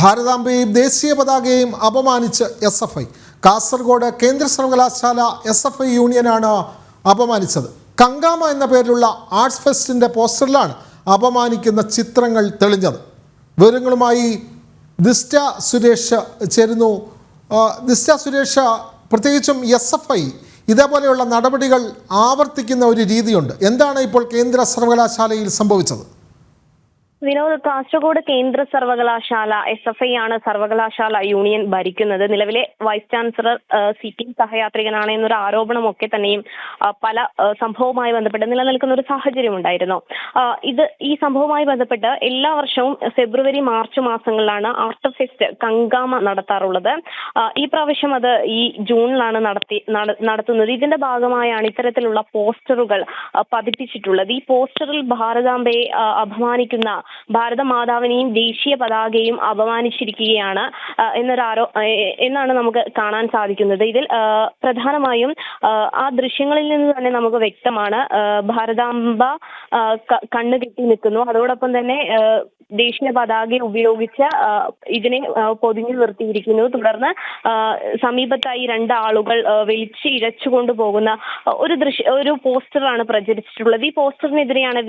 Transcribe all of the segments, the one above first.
ഭാരതാംബയെയും ദേശീയ പതാകയെയും അപമാനിച്ച് SFI. കാസർഗോഡ് കേന്ദ്ര സർവകലാശാല SFI യൂണിയനാണ് അപമാനിച്ചത്. കങ്കാമ എന്ന പേരിലുള്ള ആർട്സ് ഫെസ്റ്റിൻ്റെ പോസ്റ്ററിലാണ് അപമാനിക്കുന്ന ചിത്രങ്ങൾ തെളിഞ്ഞത്. വിവരങ്ങളുമായി ദിസ്റ്റ സുരേഷ് ചേരുന്നു. ദിസ്റ്റ സുരേഷ്, പ്രത്യേകിച്ചും SFI ഇതേപോലെയുള്ള നടപടികൾ ആവർത്തിക്കുന്ന ഒരു രീതിയുണ്ട്. എന്താണ് ഇപ്പോൾ കേന്ദ്ര സർവകലാശാലയിൽ സംഭവിച്ചത്? വിനോദ്, കാസർഗോഡ് കേന്ദ്ര സർവകലാശാല SFI ആണ് സർവകലാശാല യൂണിയൻ ഭരിക്കുന്നത്. നിലവിലെ വൈസ് ചാൻസലർ CPM സഹയാത്രികനാണ് എന്നൊരു ആരോപണമൊക്കെ തന്നെയും പല സംഭവവുമായി ബന്ധപ്പെട്ട് നിലനിൽക്കുന്ന ഒരു സാഹചര്യം ഉണ്ടായിരുന്നു. ഈ സംഭവവുമായി ബന്ധപ്പെട്ട് എല്ലാ വർഷവും ഫെബ്രുവരി മാർച്ച് മാസങ്ങളിലാണ് ആർട്ട് ഫെസ്റ്റ് കങ്കാമ നടത്താറുള്ളത്. ഈ പ്രാവശ്യം അത് ഈ ജൂണിലാണ് നടത്തുന്നത്. ഇതിന്റെ ഭാഗമായാണ് ഇത്തരത്തിലുള്ള പോസ്റ്ററുകൾ പതിപ്പിച്ചിട്ടുള്ളത്. ഈ പോസ്റ്ററിൽ ഭാരതാംബയെ അപമാനിക്കുന്ന ഭാരതമാതാവിനെയും ദേശീയ പതാകയും അപമാനിച്ചിരിക്കുകയാണ് എന്നാണ് നമുക്ക് കാണാൻ സാധിക്കുന്നത്. ഇതിൽ പ്രധാനമായും ആ ദൃശ്യങ്ങളിൽ നിന്ന് തന്നെ നമുക്ക് വ്യക്തമാണ് ഭാരതാംബ കണ്ണുകെട്ടി നിൽക്കുന്നു. അതോടൊപ്പം തന്നെ ദേശീയ പതാക ഉപയോഗിച്ച് ഇതിനെ പൊതിഞ്ഞു നിർത്തിയിരിക്കുന്നു. തുടർന്ന് സമീപത്തായി രണ്ടാളുകൾ വലിച്ച് ഇഴച്ചുകൊണ്ടു പോകുന്ന ഒരു പോസ്റ്ററാണ് പ്രചരിച്ചിട്ടുള്ളത്. ഈ പോസ്റ്ററിനെതിരെയാണ്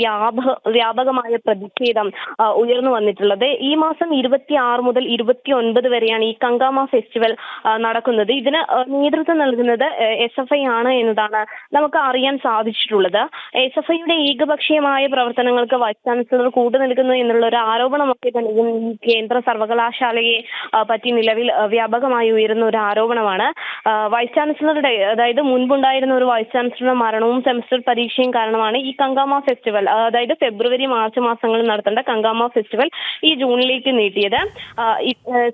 വ്യാപകമായ പ്രതിഷേധം ഉയർന്നു വന്നിട്ടുള്ളത്. ഈ മാസം 26 മുതൽ 29 വരെയാണ് ഈ കങ്കാമ ഫെസ്റ്റിവൽ നടക്കുന്നത്. ഇതിന് നേതൃത്വം നൽകുന്നത് SFI ആണ് എന്നതാണ് നമുക്ക് അറിയാൻ സാധിച്ചിട്ടുള്ളത്. SFIയുടെ ഏകപക്ഷീയമായ പ്രവർത്തനങ്ങൾക്ക് വൈസ് ചാൻസലർ കൂട്ടുനിൽക്കുന്നു എന്നുള്ള ഒരു ആരോപണമൊക്കെ തന്നെ ഈ കേന്ദ്ര സർവകലാശാലയെ പറ്റി നിലവിൽ വ്യാപകമായി ഉയരുന്ന ഒരു ആരോപണമാണ്. വൈസ് ചാൻസലറുടെ, അതായത് മുൻപുണ്ടായിരുന്ന ഒരു വൈസ് ചാൻസലറുടെ മരണവും സെമസ്റ്റർ പരീക്ഷയും കാരണമാണ് ഈ കങ്കാമ ഫെസ്റ്റിവൽ, അതായത് ഫെബ്രുവരി മാർച്ച് മാസങ്ങളിൽ നടത്തേണ്ട കങ്കാമ ഫെസ്റ്റിവൽ ഈ ജൂണിലേക്ക് നീട്ടിയത്.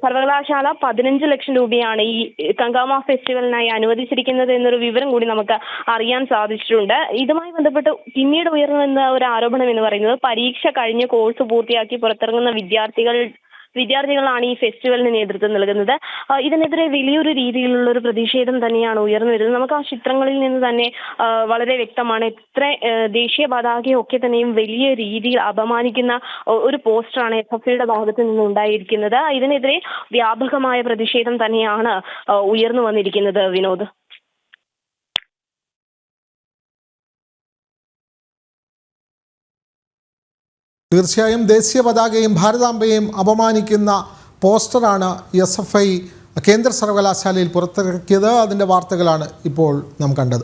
സർവകലാശാല 15 ലക്ഷം രൂപയാണ് ഈ കങ്കാമ ഫെസ്റ്റിവലിനായി അനുവദിച്ചിരിക്കുന്നത് എന്നൊരു വിവരം കൂടി നമുക്ക് അറിയാൻ സാധിച്ചിട്ടുണ്ട്. ഇതുമായി ബന്ധപ്പെട്ട് പിന്നീട് ഉയർന്നു വന്ന ഒരു ആരോപണം എന്ന് പറയുന്നത് പരീക്ഷ കഴിഞ്ഞ് കോഴ്സ് പൂർത്തിയാക്കി പുറത്തിറങ്ങുന്ന വിദ്യാർത്ഥികളാണ് ഈ ഫെസ്റ്റിവലിന് നേതൃത്വം നൽകുന്നത്. ഇതിനെതിരെ വലിയൊരു രീതിയിലുള്ള ഒരു പ്രതിഷേധം തന്നെയാണ് ഉയർന്നു വരുന്നത്. നമുക്ക് ആ ചിത്രങ്ങളിൽ നിന്ന് തന്നെ വളരെ വ്യക്തമാണ് എത്ര ദേശീയ പതാകയൊക്കെ തന്നെയും വലിയ രീതിയിൽ അപമാനിക്കുന്ന ഒരു പോസ്റ്ററാണ് SFIയുടെ ഭാഗത്ത് നിന്ന് ഉണ്ടായിരിക്കുന്നത്. ഇതിനെതിരെ വ്യാപകമായ പ്രതിഷേധം തന്നെയാണ് ഉയർന്നു വന്നിരിക്കുന്നത്. വിനോദ്, തീർച്ചയായും ദേശീയ പതാകയും ഭാരതാംബയെയും അപമാനിക്കുന്ന പോസ്റ്ററാണ് SFI കേന്ദ്ര സർവകലാശാലയിൽ പുറത്തിറക്കിയത്. അതിൻ്റെ വാർത്തകളാണ് ഇപ്പോൾ നാം കണ്ടത്.